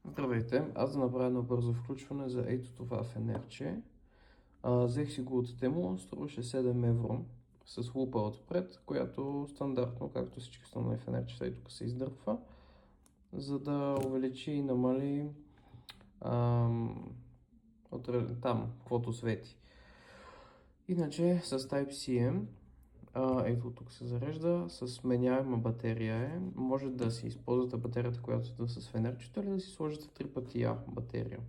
Здравейте, аз да направя едно бързо включване за ето това фенерче. Взех си го от Тему, струваше 7 евро с лупа отпред, която стандартно, както всички останали фенерчета и тук се издърпва, за да увеличи и намали там, каквото свети. Иначе с Type-C ето тук се зарежда, с сменяема батерия е. Може да си използвате батерията, която е с фенерчето, или да си сложите 3 пъти А батерия.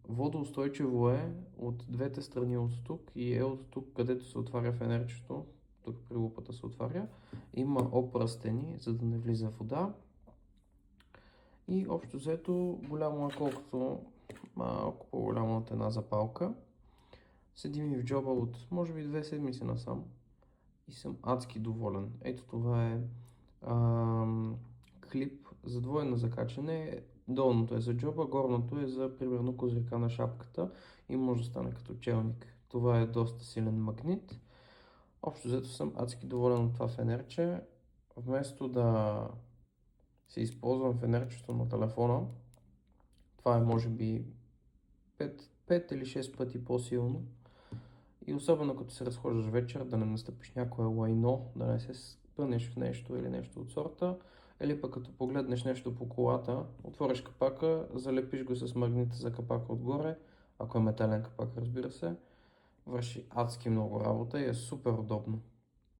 Водоустойчиво е от двете страни от тук и е от тук, където се отваря фенерчето. Тук при лупата се отваря. Има опръстени, за да не влиза вода. И общо взето голямо е колкото малко по-голямо от една запалка. Седи ми в джоба от може би 2 седмици насам и съм адски доволен. Ето това е клип за двойно закачане. Долното е за джоба, горното е за примерно козирка на шапката и може да стане като челник. Това е доста силен магнит. Общо взето съм адски доволен от това фенерче. Вместо да се използвам фенерчето на телефона, това е може би 5 или 6 пъти по-силно. И особено като се разхождаш вечер, да не настъпиш някое лайно, да не се спънеш в нещо или нещо от сорта. Или пък като погледнеш нещо по колата, отвориш капака, залепиш го с магнита за капака отгоре, ако е метален капак, разбира се. Върши адски много работа и е супер удобно.